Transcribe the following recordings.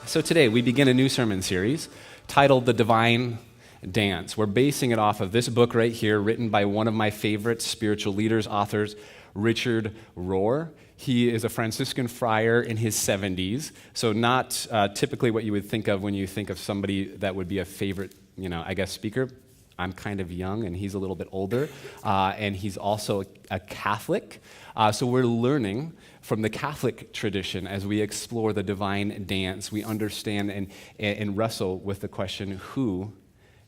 So today we begin a new sermon series titled The Divine Dance. We're basing it off of this book right here, written by one of my favorite spiritual leaders, authors, Richard Rohr. He is a Franciscan friar in his 70s, so not typically what you would think of when you think of somebody that would be a favorite, speaker. I'm kind of young, and he's a little bit older, and he's also a Catholic. So we're learning from the Catholic tradition as we explore the divine dance. We understand and wrestle with the question, who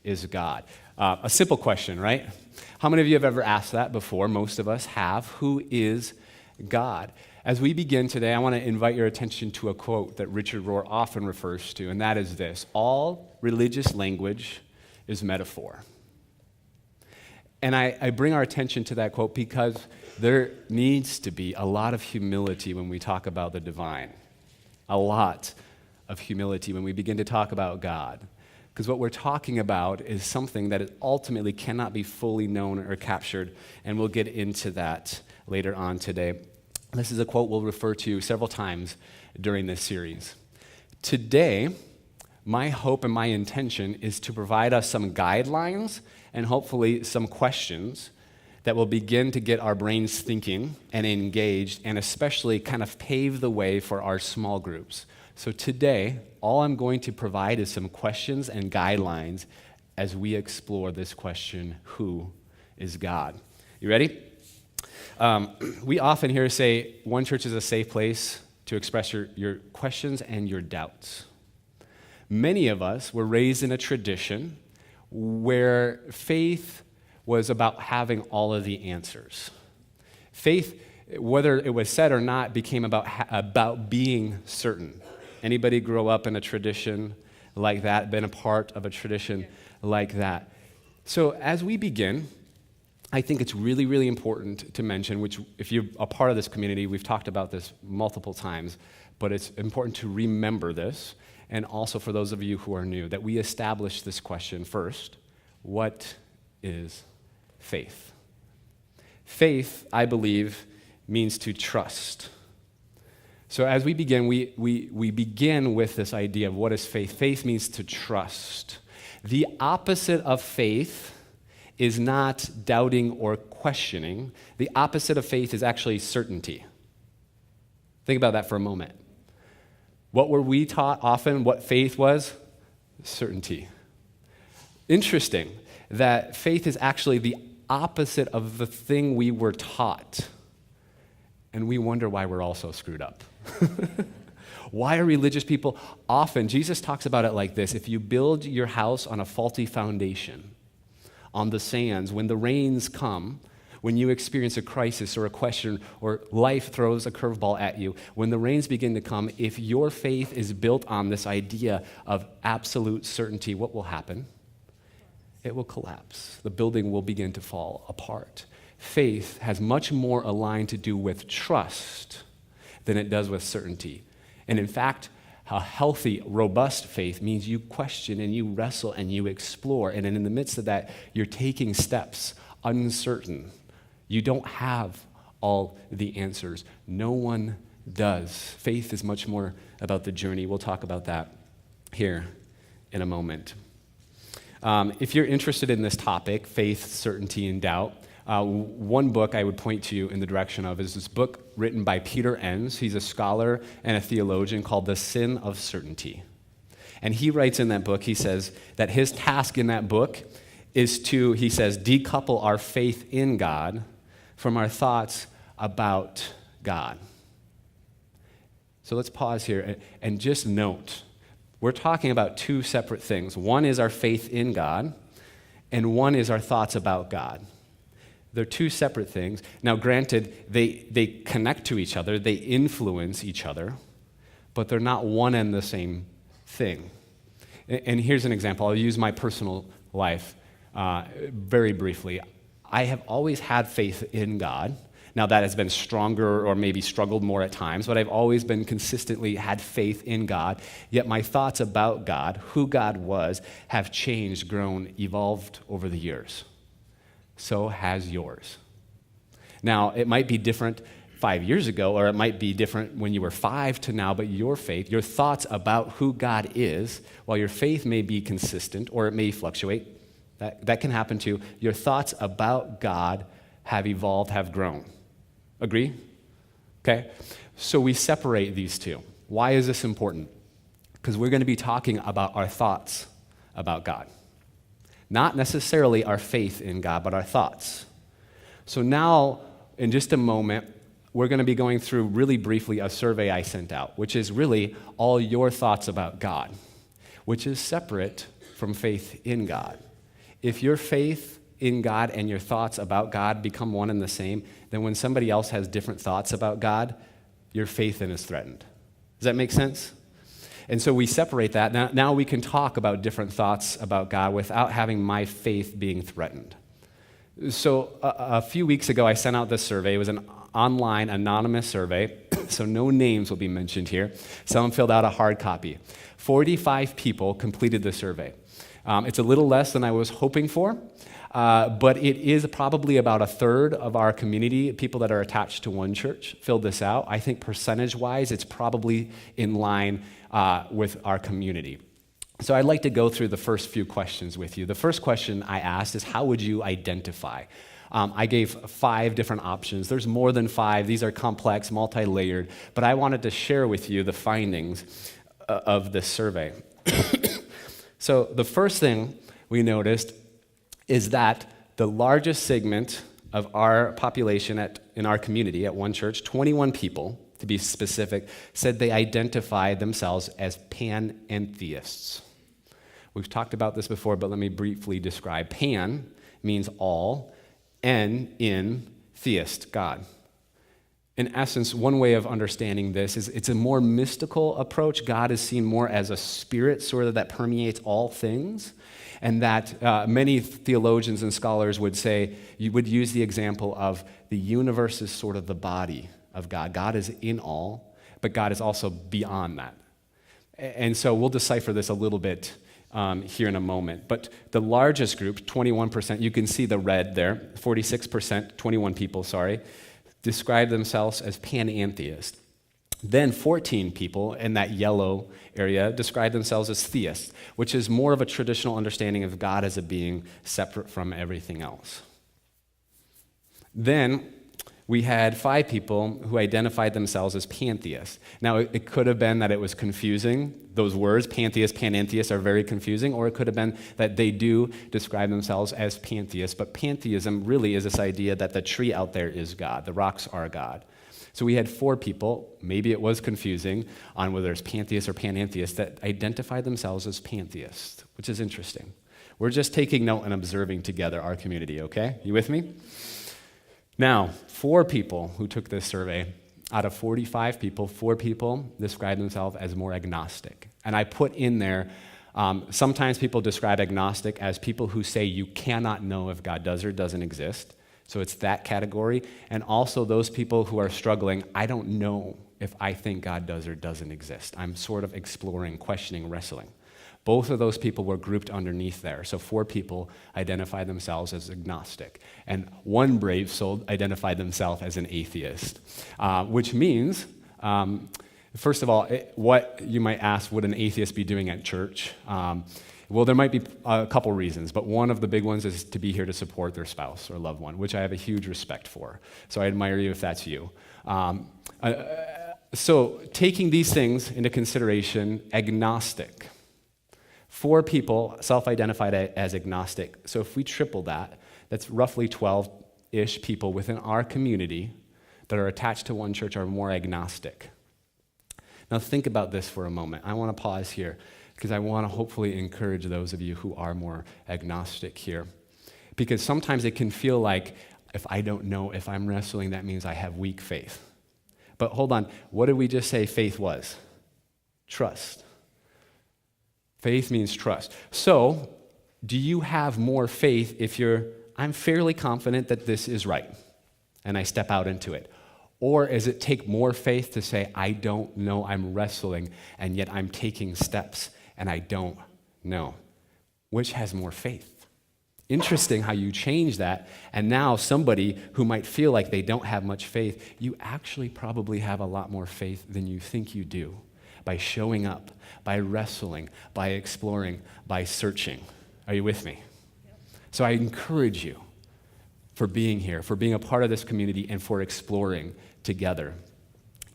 is God? A simple question, right? How many of you have ever asked that before? Most of us have. Who is God? As we begin today, I want to invite your attention to a quote that Richard Rohr often refers to, and that is this: all religious language is metaphor. And I bring our attention to that quote because there needs to be a lot of humility when we talk about the divine. A lot of humility when we begin to talk about God. Because what we're talking about is something that ultimately cannot be fully known or captured, and we'll get into that later on today. This is a quote we'll refer to several times during this series. Today, my hope and my intention is to provide us some guidelines and hopefully some questions that will begin to get our brains thinking and engaged, and especially kind of pave the way for our small groups. So today, all I'm going to provide is some questions and guidelines as we explore this question, who is God? You ready? We often hear say, one church is a safe place to express your questions and your doubts. Many of us were raised in a tradition where faith was about having all of the answers. Faith, whether it was said or not, became about being certain. Anybody grow up in a tradition like that, been a part of a tradition like that? So as we begin, I think it's really, really important to mention, which if you're a part of this community, we've talked about this multiple times, but it's important to remember this, and also for those of you who are new, that we establish this question first: what is faith? Faith, I believe, means to trust. So as we begin, we begin with this idea of what is faith. Faith means to trust. The opposite of faith is not doubting or questioning. The opposite of faith is actually certainty. Think about that for a moment. What were we taught often what faith was? Certainty. Interesting that faith is actually the opposite of the thing we were taught. And we wonder why we're all so screwed up. Why are religious people often, Jesus talks about it like this: if you build your house on a faulty foundation, on the sands, when the rains come, when you experience a crisis or a question or life throws a curveball at you, when the rains begin to come, if your faith is built on this idea of absolute certainty, what will happen? It will collapse. The building will begin to fall apart. Faith has much more aligned to do with trust than it does with certainty. And in fact, a healthy, robust faith means you question and you wrestle and you explore, and in the midst of that, you're taking steps uncertain. You don't have all the answers. No one does. Faith is much more about the journey. We'll talk about that here in a moment. If you're interested in this topic, faith, certainty, and doubt, one book I would point to you in the direction of is this book written by Peter Enns. He's a scholar and a theologian, called The Sin of Certainty. And he writes in that book, he says that his task in that book is to, he says, decouple our faith in God from our thoughts about God. So let's pause here and just note, we're talking about two separate things. One is our faith in God, and one is our thoughts about God. They're two separate things. Now, granted, they connect to each other, they influence each other, but they're not one and the same thing. And here's an example. I'll use my personal life very briefly. I have always had faith in God. Now, that has been stronger or maybe struggled more at times, but I've always been consistently had faith in God. Yet my thoughts about God, who God was, have changed, grown, evolved over the years. So has yours. Now, it might be different 5 years ago, or it might be different when you were 5 to now, but your faith, your thoughts about who God is, while your faith may be consistent or it may fluctuate, that can happen too, your thoughts about God have evolved, have grown. Agree? Okay? So we separate these two. Why is this important? Because we're going to be talking about our thoughts about God. Not necessarily our faith in God, but our thoughts. So now, in just a moment, we're going to be going through really briefly a survey I sent out, which is really all your thoughts about God, which is separate from faith in God. If your faith in God and your thoughts about God become one and the same, then when somebody else has different thoughts about God, your faith in is threatened. Does that make sense? And so we separate that. Now we can talk about different thoughts about God without having my faith being threatened. So a few weeks ago, I sent out this survey. It was an online anonymous survey, so no names will be mentioned here. Someone filled out a hard copy. 45 people completed the survey. It's a little less than I was hoping for, but it is probably about a third of our community, people that are attached to one church, filled this out. I think percentage-wise, it's probably in line with our community. So I'd like to go through the first few questions with you. The first question I asked is, how would you identify? I gave 5 different options. There's more than 5. These are complex, multi-layered, but I wanted to share with you the findings of this survey. So the first thing we noticed is that the largest segment of our population in our community at one church, 21 people, to be specific, said they identify themselves as panentheists. We've talked about this before, but let me briefly describe. Pan means all, in theist, God. In essence, one way of understanding this is it's a more mystical approach. God is seen more as a spirit sort of that permeates all things, and that many theologians and scholars would say, you would use the example of the universe is sort of the body of God. God is in all, but God is also beyond that. And so we'll decipher this a little bit here in a moment. But the largest group, 21%, you can see the red there, 46%, 21 people, describe themselves as panentheist. Then 14 people in that yellow area describe themselves as theists, which is more of a traditional understanding of God as a being separate from everything else. Then we had 5 people who identified themselves as pantheists. Now, it could have been that it was confusing. Those words, pantheist, panentheist, are very confusing, or it could have been that they do describe themselves as pantheists, but pantheism really is this idea that the tree out there is God, the rocks are God. So we had 4 people, maybe it was confusing, on whether it's pantheist or panentheist, that identified themselves as pantheists, which is interesting. We're just taking note and observing together our community, okay? You with me? Now, 4 people who took this survey, out of 45 people, 4 people describe themselves as more agnostic. And I put in there, sometimes people describe agnostic as people who say you cannot know if God does or doesn't exist. So it's that category. And also those people who are struggling, I don't know if I think God does or doesn't exist. I'm sort of exploring, questioning, wrestling. Both of those people were grouped underneath there. So 4 people identified themselves as agnostic. And 1 brave soul identified themselves as an atheist, which means, first of all, what you might ask, would an atheist be doing at church? Well, there might be a couple reasons, but one of the big ones is to be here to support their spouse or loved one, which I have a huge respect for. So I admire you if that's you. So taking these things into consideration, agnostic. 4 people self-identified as agnostic. So if we triple that, that's roughly 12-ish people within our community that are attached to one church are more agnostic. Now think about this for a moment. I want to pause here because I want to hopefully encourage those of you who are more agnostic here. Because sometimes it can feel like if I don't know if I'm wrestling, that means I have weak faith. But hold on, what did we just say faith was? Trust. Faith means trust. So, do you have more faith if I'm fairly confident that this is right, and I step out into it? Or does it take more faith to say, I don't know, I'm wrestling, and yet I'm taking steps, and I don't know? Which has more faith? Interesting how you change that, and now somebody who might feel like they don't have much faith, you actually probably have a lot more faith than you think you do by showing up, by wrestling, by exploring, by searching. Are you with me? So I encourage you for being here, for being a part of this community, and for exploring together.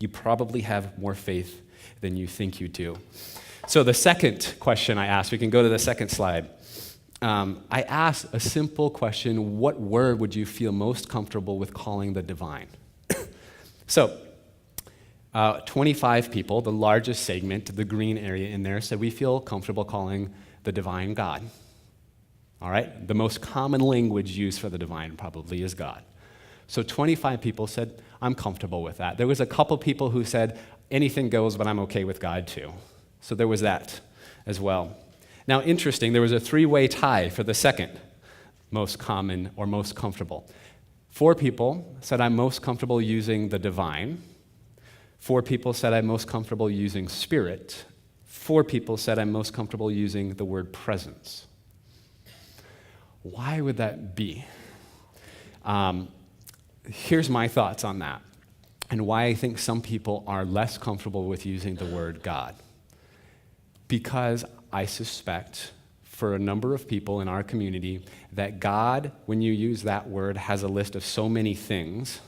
You probably have more faith than you think you do. So the second question I asked, we can go to the second slide. I asked a simple question: what word would you feel most comfortable with calling the divine? So 25 people, the largest segment, the green area in there, said we feel comfortable calling the divine God. All right? The most common language used for the divine probably is God. So 25 people said, I'm comfortable with that. There was a couple people who said, anything goes, but I'm okay with God too. So there was that as well. Now, interesting, there was a three-way tie for the second most common or most comfortable. 4 people said, I'm most comfortable using the divine. 4 people said, I'm most comfortable using spirit. 4 people said, I'm most comfortable using the word presence. Why would that be? Here's my thoughts on that, and why I think some people are less comfortable with using the word God. Because I suspect for a number of people in our community that God, when you use that word, has a list of so many things,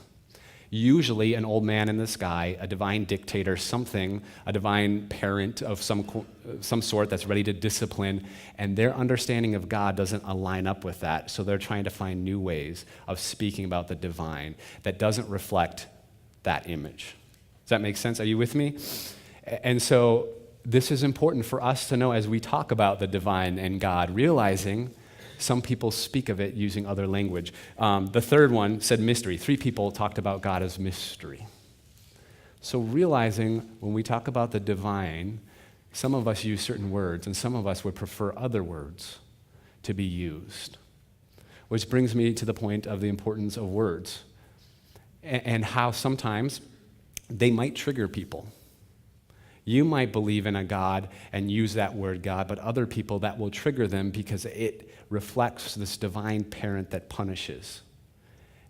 usually an old man in the sky, a divine dictator, something, a divine parent of some sort that's ready to discipline, and their understanding of God doesn't align up with that, so they're trying to find new ways of speaking about the divine that doesn't reflect that image. Does that make sense? Are you with me? And so this is important for us to know as we talk about the divine and God, realizing some people speak of it using other language. The third one said mystery. 3 people talked about God as mystery. So realizing when we talk about the divine, some of us use certain words, and some of us would prefer other words to be used. Which brings me to the point of the importance of words and how sometimes they might trigger people. You might believe in a God and use that word God, but other people, that will trigger them because it reflects this divine parent that punishes.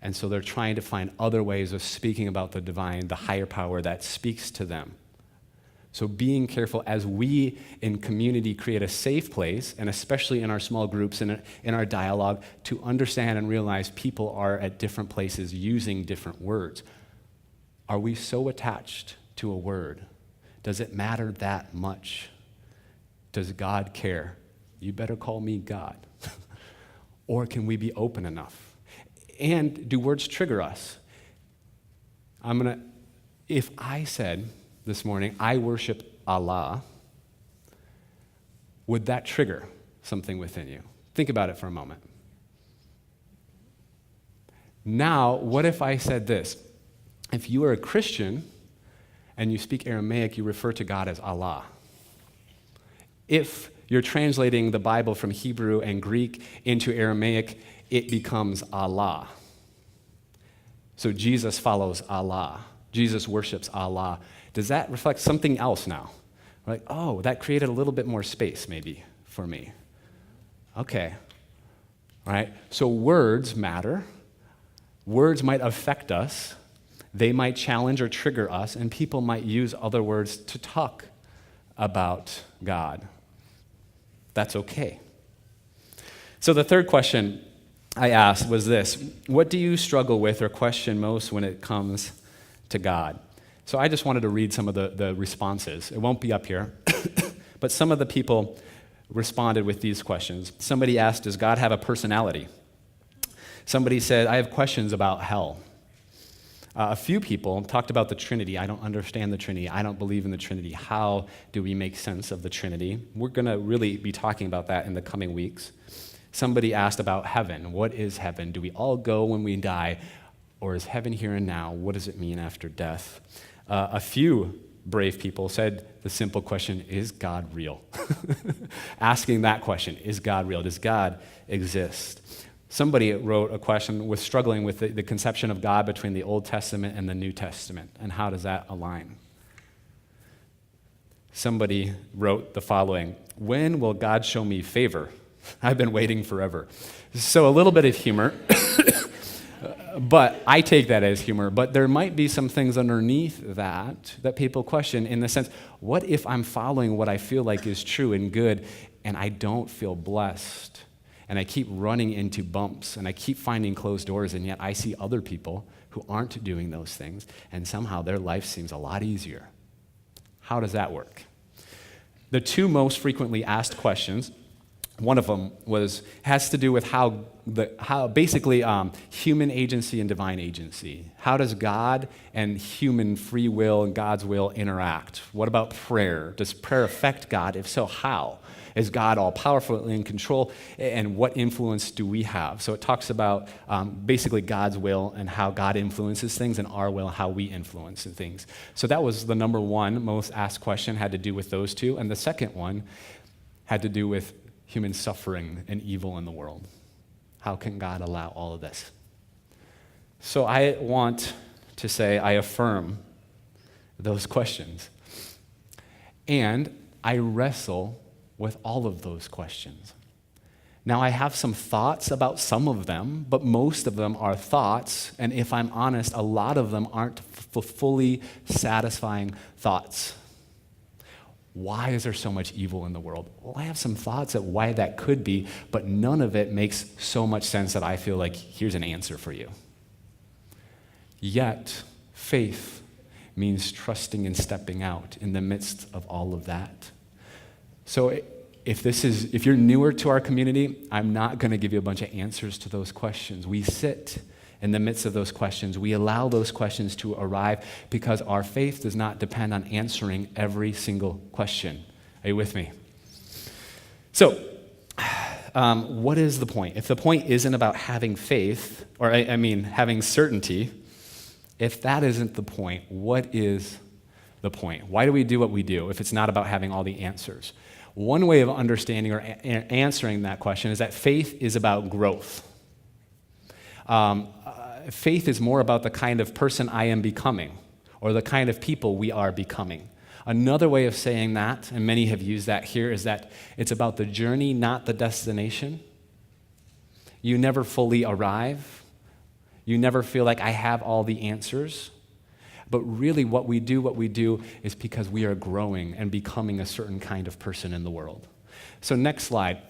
And so they're trying to find other ways of speaking about the divine, the higher power that speaks to them. So being careful as we in community create a safe place, and especially in our small groups and in our dialogue, to understand and realize people are at different places using different words. Are we so attached to a word? Does it matter that much? Does God care? You better call me God. Or can we be open enough? And do words trigger us? If I said this morning, I worship Allah, would that trigger something within you? Think about it for a moment. Now, what if I said this? If you are a Christian and you speak Aramaic, you refer to God as Allah. If you're translating the Bible from Hebrew and Greek into Aramaic, it becomes Allah. So Jesus follows Allah. Jesus worships Allah. Does that reflect something else now? Like, oh, that created a little bit more space maybe for me. Okay. All right. So words matter. Words might affect us. They might challenge or trigger us, and people might use other words to talk about God. That's okay. So the third question I asked was this: what do you struggle with or question most when it comes to God? So I just wanted to read some of the responses. It won't be up here, but some of the people responded with these questions. Somebody asked, does God have a personality? Somebody said, I have questions about hell. A few people talked about the Trinity. I don't understand the Trinity. I don't believe in the Trinity. How do we make sense of the Trinity? We're going to really be talking about that in the coming weeks. Somebody asked about heaven. What is heaven? Do we all go when we die? Or is heaven here and now? What does it mean after death? A few brave people said the simple question, is God real? Asking that question, is God real? Does God exist? Somebody wrote a question, was struggling with the conception of God between the Old Testament and the New Testament, and how does that align? Somebody wrote the following: when will God show me favor? I've been waiting forever. So a little bit of humor, but I take that as humor. But there might be some things underneath that people question in the sense, what if I'm following what I feel like is true and good, and I don't feel blessed? And I keep running into bumps, and I keep finding closed doors, and yet I see other people who aren't doing those things, and somehow their life seems a lot easier. How does that work? The two most frequently asked questions, one of them has to do with how basically human agency and divine agency. How does God and human free will and God's will interact? What about prayer? Does prayer affect God? If so, how? Is God all powerful in control? And what influence do we have? So it talks about basically God's will and how God influences things, and our will, how we influence things. So that was the number one most asked question, had to do with those two. And the second one had to do with human suffering and evil in the world. How can God allow all of this? So I want to say I affirm those questions. And I wrestle with all of those questions. Now, I have some thoughts about some of them, but most of them are thoughts, and if I'm honest, a lot of them aren't fully satisfying thoughts. Why is there so much evil in the world? Well, I have some thoughts of why that could be, but none of it makes so much sense that I feel like here's an answer for you. Yet, faith means trusting and stepping out in the midst of all of that. So if you're newer to our community, I'm not going to give you a bunch of answers to those questions. We sit in the midst of those questions. We allow those questions to arrive because our faith does not depend on answering every single question. Are you with me? So, what is the point? If the point isn't about having faith, or having certainty, if that isn't the point, what is the point? Why do we do what we do if it's not about having all the answers? One way of understanding or answering that question is that faith is about growth. Faith is more about the kind of person I am becoming, or the kind of people we are becoming. Another way of saying that, and many have used that here, is that it's about the journey, not the destination. You never fully arrive. You never feel like I have all the answers. But really what we do is because we are growing and becoming a certain kind of person in the world. So next slide.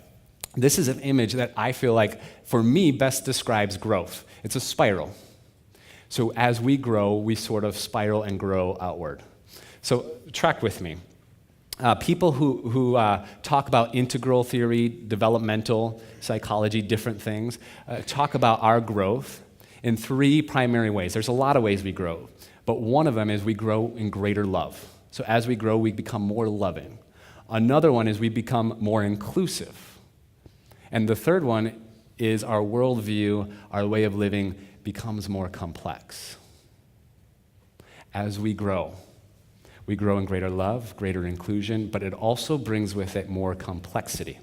This is an image that I feel like, for me, best describes growth. It's a spiral. So as we grow, we sort of spiral and grow outward. So track with me. People who talk about integral theory, developmental psychology, different things, talk about our growth in three primary ways. There's a lot of ways we grow. But one of them is we grow in greater love. So as we grow, we become more loving. Another one is we become more inclusive. And the third one is our worldview, our way of living becomes more complex. As we grow in greater love, greater inclusion, but it also brings with it more complexity.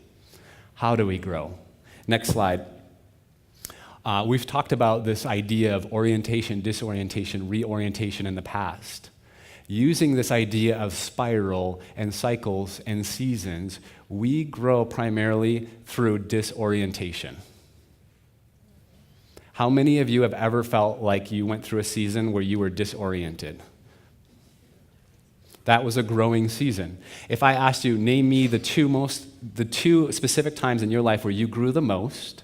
How do we grow? Next slide. We've talked about this idea of orientation, disorientation, reorientation in the past. Using this idea of spiral and cycles and seasons, we grow primarily through disorientation. How many of you have ever felt like you went through a season where you were disoriented? That was a growing season. If I asked you, name me the two specific times in your life where you grew the most,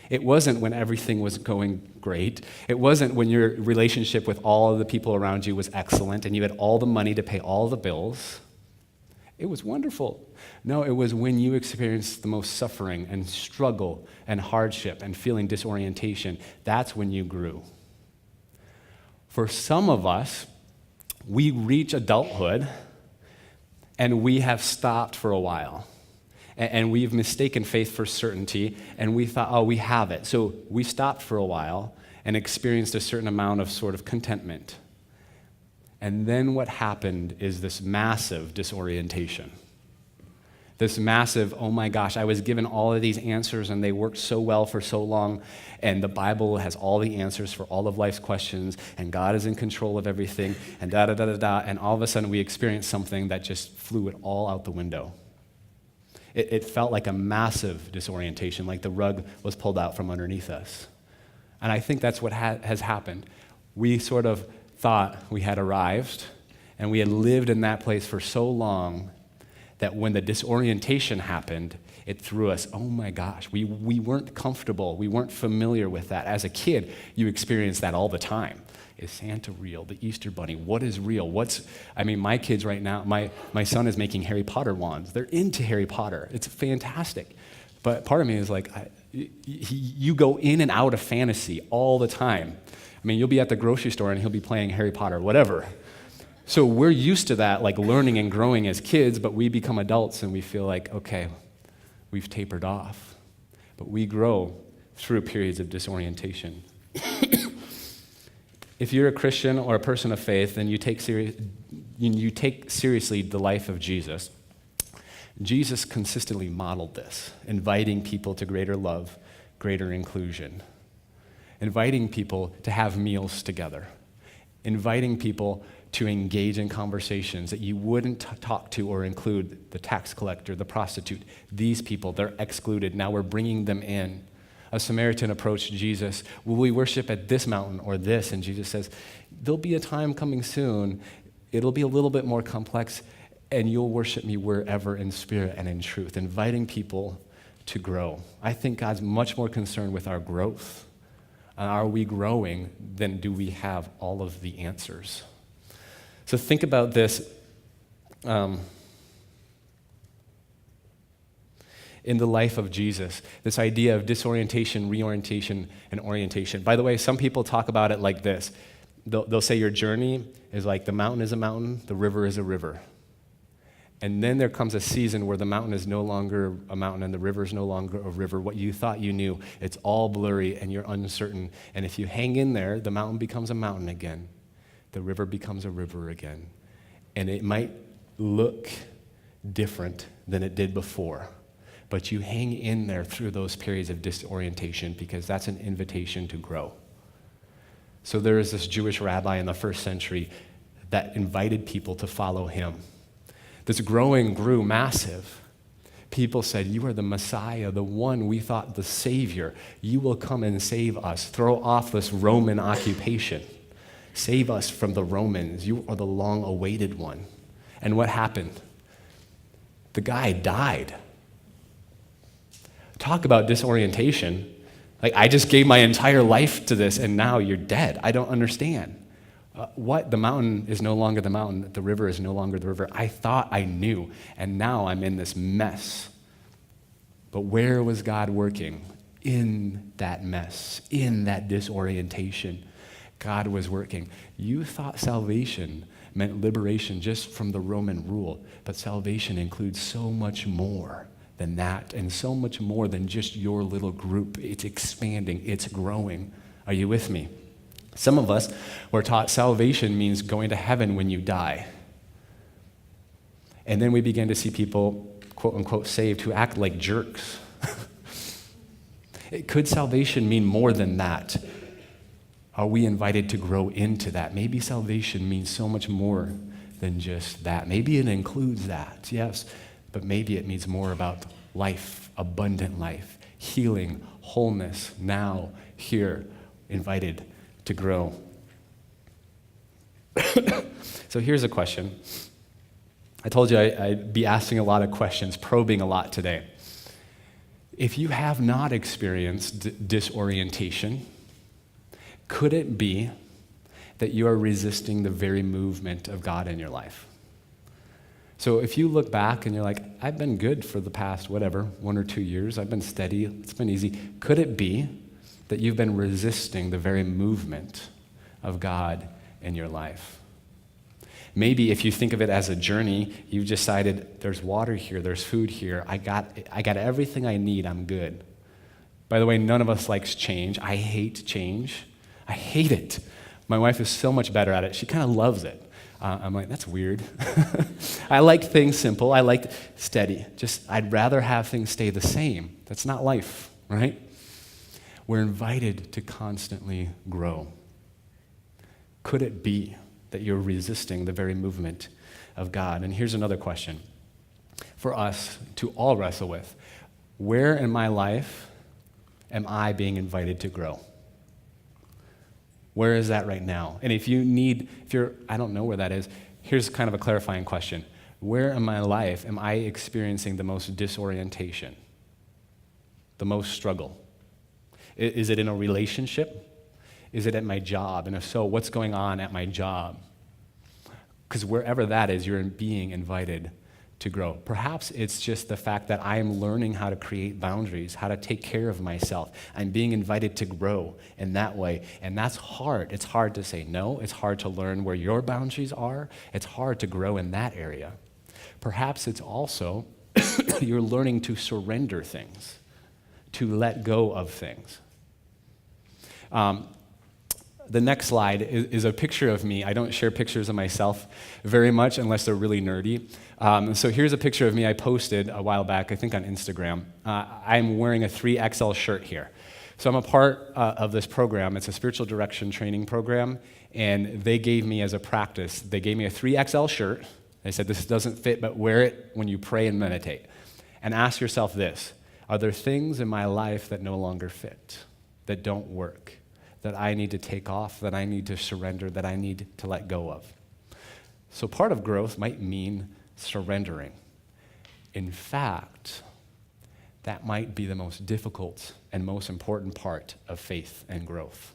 it wasn't when everything was going great. It wasn't when your relationship with all of the people around you was excellent and you had all the money to pay all the bills. It was wonderful. No, it was when you experienced the most suffering and struggle and hardship and feeling disorientation. That's when you grew. For some of us, we reach adulthood and we have stopped for a while. And we've mistaken faith for certainty, and we thought, oh, we have it. So we stopped for a while and experienced a certain amount of sort of contentment. And then what happened is this massive disorientation. This massive, oh my gosh, I was given all of these answers and they worked so well for so long, and the Bible has all the answers for all of life's questions, and God is in control of everything, and da-da-da-da-da, and all of a sudden we experienced something that just flew it all out the window. It felt like a massive disorientation, like the rug was pulled out from underneath us. And I think that's what has happened. We sort of thought we had arrived, and we had lived in that place for so long that when the disorientation happened, it threw us, oh my gosh, we weren't comfortable. We weren't familiar with that. As a kid, you experience that all the time. Is Santa real? The Easter Bunny, what is real? My kids right now, my son is making Harry Potter wands. They're into Harry Potter. It's fantastic. But part of me is like, you go in and out of fantasy all the time. I mean, you'll be at the grocery store and he'll be playing Harry Potter, whatever. So we're used to that, like learning and growing as kids, but we become adults and we feel like, okay, we've tapered off. But we grow through periods of disorientation. If you're a Christian or a person of faith, then you take seriously the life of Jesus. Jesus consistently modeled this, inviting people to greater love, greater inclusion, inviting people to have meals together, inviting people to engage in conversations that you wouldn't talk to or include the tax collector, the prostitute. These people, they're excluded. Now we're bringing them in. A Samaritan approached Jesus, will we worship at this mountain or this? And Jesus says, there'll be a time coming soon, it'll be a little bit more complex, and you'll worship me wherever in spirit and in truth, inviting people to grow. I think God's much more concerned with our growth. Are we growing than do we have all of the answers? So think about this. In the life of Jesus, this idea of disorientation, reorientation, and orientation. By the way, some people talk about it like this. They'll say your journey is like the mountain is a mountain, the river is a river. And then there comes a season where the mountain is no longer a mountain and the river is no longer a river. What you thought you knew, it's all blurry and you're uncertain. And if you hang in there, the mountain becomes a mountain again. The river becomes a river again. And it might look different than it did before. But you hang in there through those periods of disorientation because that's an invitation to grow. So there is this Jewish rabbi in the first century that invited people to follow him. This growing grew massive. People said, you are the Messiah, the one we thought the Savior. You will come and save us. Throw off this Roman occupation. Save us from the Romans. You are the long-awaited one. And what happened? The guy died. Talk about disorientation. Like, I just gave my entire life to this, and now you're dead. I don't understand. What? The mountain is no longer the mountain. The river is no longer the river. I thought I knew, and now I'm in this mess. But where was God working? In that mess, in that disorientation. God was working. You thought salvation meant liberation just from the Roman rule, but salvation includes so much more than that, and so much more than just your little group. It's expanding, it's growing. Are you with me? Some of us were taught salvation means going to heaven when you die. And then we began to see people, quote unquote, saved who act like jerks. Could salvation mean more than that? Are we invited to grow into that? Maybe salvation means so much more than just that. Maybe it includes that, yes. But maybe it means more about life, abundant life, healing, wholeness, now, here, invited to grow. So here's a question. I told you I'd be asking a lot of questions, probing a lot today. If you have not experienced disorientation, could it be that you are resisting the very movement of God in your life? So if you look back and you're like, I've been good for the past, 1 or 2 years, I've been steady, it's been easy. Could it be that you've been resisting the very movement of God in your life? Maybe if you think of it as a journey, you've decided there's water here, there's food here, I got everything I need, I'm good. By the way, none of us likes change. I hate change. I hate it. My wife is so much better at it. She kind of loves it. I'm like, that's weird. I like things simple. I like steady. I'd rather have things stay the same. That's not life, right? We're invited to constantly grow. Could it be that you're resisting the very movement of God? And here's another question. for us to all wrestle with. Where in my life am I being invited to grow? Where is that right now? And if you're, I don't know where that is, here's kind of a clarifying question. Where in my life am I experiencing the most disorientation, the most struggle? Is it in a relationship? Is it at my job? And if so, what's going on at my job? Because wherever that is, you're being invited to grow. Perhaps it's just the fact that I am learning how to create boundaries, how to take care of myself. I'm being invited to grow in that way, and that's hard. It's hard to say no. It's hard to learn where your boundaries are. It's hard to grow in that area. Perhaps it's also you're learning to surrender things, to let go of things. The next slide is a picture of me. I don't share pictures of myself very much unless they're really nerdy. So here's a picture of me I posted a while back, I think on Instagram. I'm wearing a 3XL shirt here. So I'm a part of this program. It's a spiritual direction training program, and they gave me as a practice, they gave me a 3XL shirt. They said, this doesn't fit, but wear it when you pray and meditate. And ask yourself this, are there things in my life that no longer fit, that don't work, that I need to take off, that I need to surrender, that I need to let go of? So part of growth might mean surrendering. In fact, that might be the most difficult and most important part of faith and growth.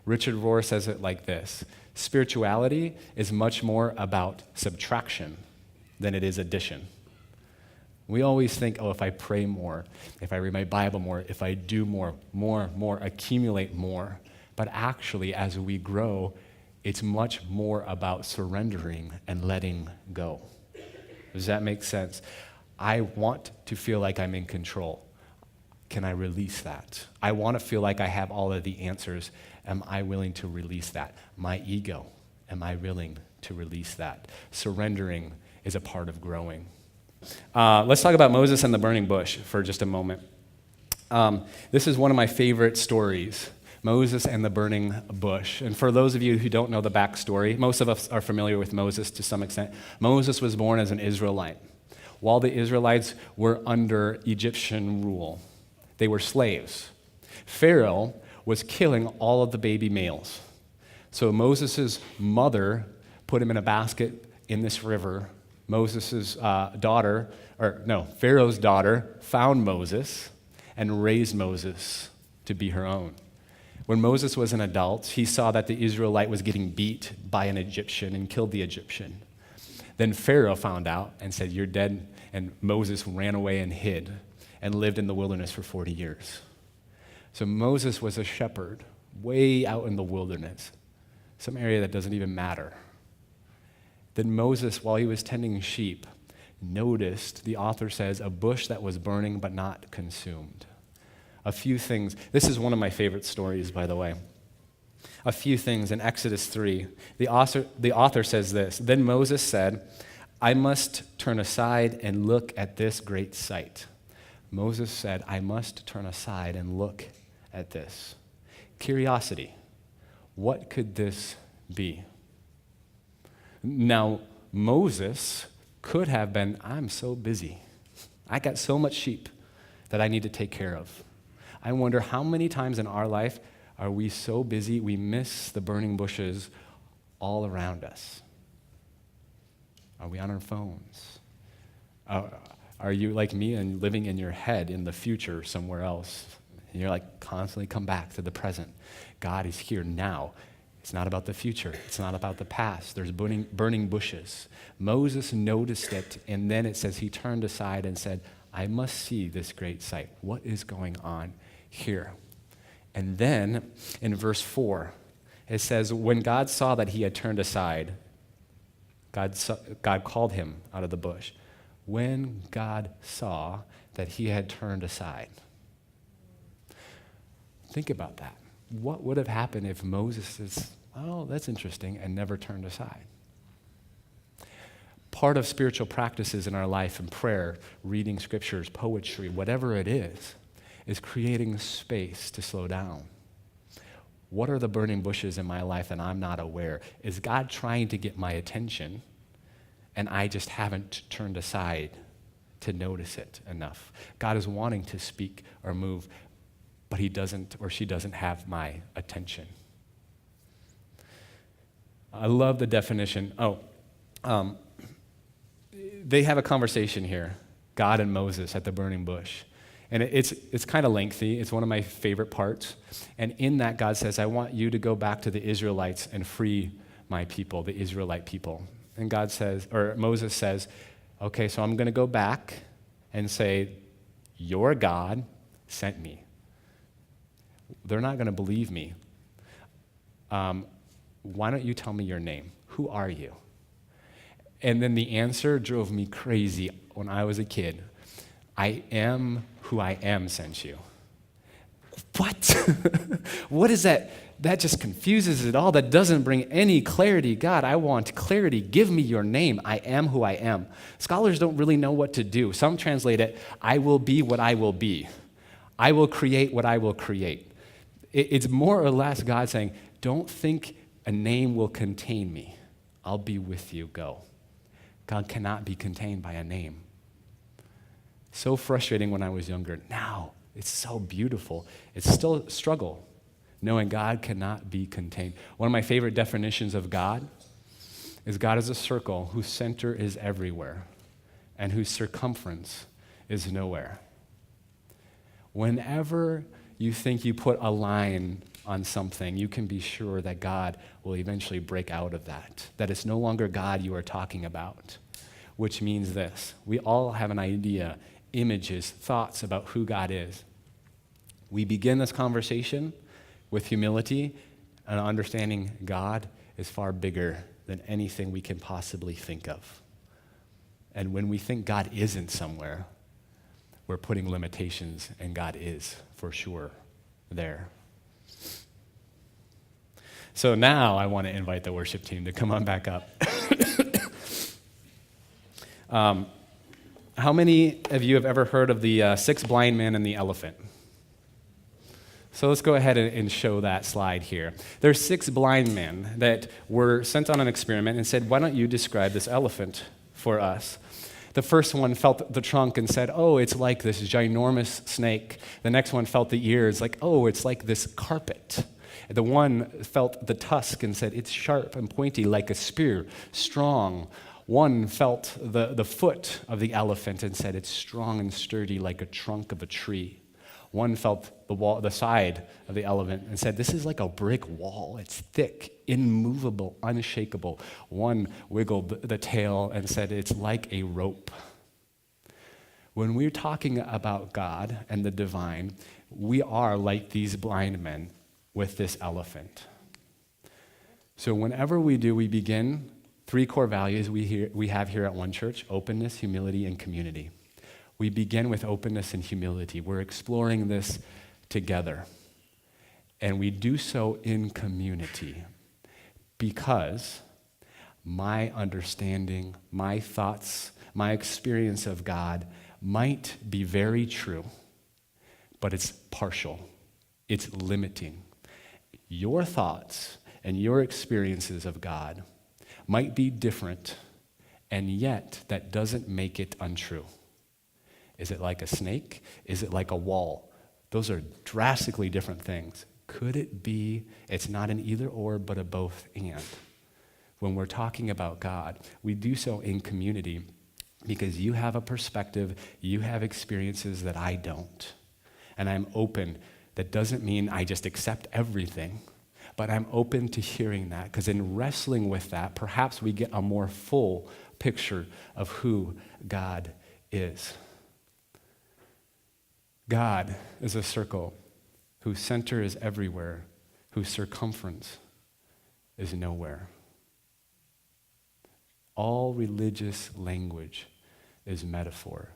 Richard Rohr says it like this: spirituality is much more about subtraction than it is addition. We always think, oh, if I pray more, if I read my Bible more, if I do more, accumulate more. But actually, as we grow, it's much more about surrendering and letting go. Does that make sense? I want to feel like I'm in control. Can I release that? I want to feel like I have all of the answers. Am I willing to release that? My ego, am I willing to release that? Surrendering is a part of growing. Let's talk about Moses and the burning bush for just a moment. This is one of my favorite stories, Moses and the burning bush. And for those of you who don't know the backstory, most of us are familiar with Moses to some extent. Moses was born as an Israelite. While the Israelites were under Egyptian rule, they were slaves. Pharaoh was killing all of the baby males. So Moses' mother put him in a basket in this river. Pharaoh's daughter found Moses and raised Moses to be her own. When Moses was an adult, he saw that the Israelite was getting beat by an Egyptian and killed the Egyptian. Then Pharaoh found out and said, "You're dead," and Moses ran away and hid and lived in the wilderness for 40 years. So Moses was a shepherd way out in the wilderness, some area that doesn't even matter. Then Moses, while he was tending sheep, noticed, the author says, a bush that was burning but not consumed. A few things. This is one of my favorite stories, by the way. A few things in Exodus 3. The author says this: "Then Moses said, I must turn aside and look at this great sight." Moses said, I must turn aside and look at this. Curiosity. What could this be? Now, Moses could have been, I'm so busy. I got so much sheep that I need to take care of. I wonder how many times in our life are we so busy we miss the burning bushes all around us? Are we on our phones? Are you like me and living in your head in the future somewhere else? And you're like constantly come back to the present. God is here now. It's not about the future. It's not about the past. There's burning bushes. Moses noticed it, and then it says he turned aside and said, I must see this great sight. What is going on here? And then in verse 4, it says, when God saw that he had turned aside, God called him out of the bush. When God saw that he had turned aside. Think about that. What would have happened if Moses says, oh, that's interesting, and never turned aside? Part of spiritual practices in our life and prayer, reading scriptures, poetry, whatever it is creating space to slow down. What are the burning bushes in my life and I'm not aware? Is God trying to get my attention and I just haven't turned aside to notice it enough. God is wanting to speak or move, but he doesn't or she doesn't have my attention. I love the definition. They have a conversation here, God and Moses at the burning bush. And it's kind of lengthy. It's one of my favorite parts. And in that, God says, I want you to go back to the Israelites and free my people, the Israelite people. And God says, or Moses says, okay, so I'm going to go back and say, your God sent me. They're not going to believe me. Why don't you tell me your name? Who are you? And then the answer drove me crazy when I was a kid. I am who I am sent you. What? What is that? That just confuses it all. That doesn't bring any clarity. God, I want clarity. Give me your name. I am who I am. Scholars don't really know what to do. Some translate it, I will be what I will be. I will create what I will create. It's more or less God saying, don't think a name will contain me. I'll be with you. Go. God cannot be contained by a name. So frustrating when I was younger. Now, it's so beautiful. It's still a struggle, knowing God cannot be contained. One of my favorite definitions of God is God is a circle whose center is everywhere and whose circumference is nowhere. Whenever you think you put a line on something, you can be sure that God will eventually break out of that, that it's no longer God you are talking about, which means this. We all have an idea, images, thoughts about who God is. We begin this conversation with humility and understanding God is far bigger than anything we can possibly think of. And when we think God isn't somewhere, we're putting limitations, and God is for sure there. So now I want to invite the worship team to come on back up. How many of you have ever heard of the 6 blind men and the elephant? So let's go ahead and show that slide here. There's 6 blind men that were sent on an experiment and said, why don't you describe this elephant for us? The first one felt the trunk and said, oh, it's like this ginormous snake. The next one felt the ears, like, oh, it's like this carpet. The one felt the tusk and said, it's sharp and pointy like a spear, strong. One felt the foot of the elephant and said, it's strong and sturdy like a trunk of a tree. One felt the side of the elephant and said, this is like a brick wall. It's thick, immovable, unshakable. One wiggled the tail and said, it's like a rope. When we're talking about God and the divine, we are like these blind men with this elephant. So whenever we do, we begin 3 core values we have here at One Church: openness, humility, and community. We begin with openness and humility. We're exploring this together. And we do so in community because my understanding, my thoughts, my experience of God might be very true, but it's partial. It's limiting. Your thoughts and your experiences of God might be different, and yet that doesn't make it untrue. Is it like a snake? Is it like a wall? Those are drastically different things. Could it be it's not an either or, but a both and? When we're talking about God, we do so in community because you have a perspective, you have experiences that I don't. And I'm open. That doesn't mean I just accept everything, but I'm open to hearing that because in wrestling with that, perhaps we get a more full picture of who God is. God is a circle whose center is everywhere, whose circumference is nowhere. All religious language is metaphor.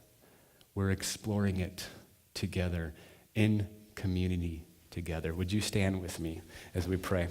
We're exploring it together in community together. Would you stand with me as we pray?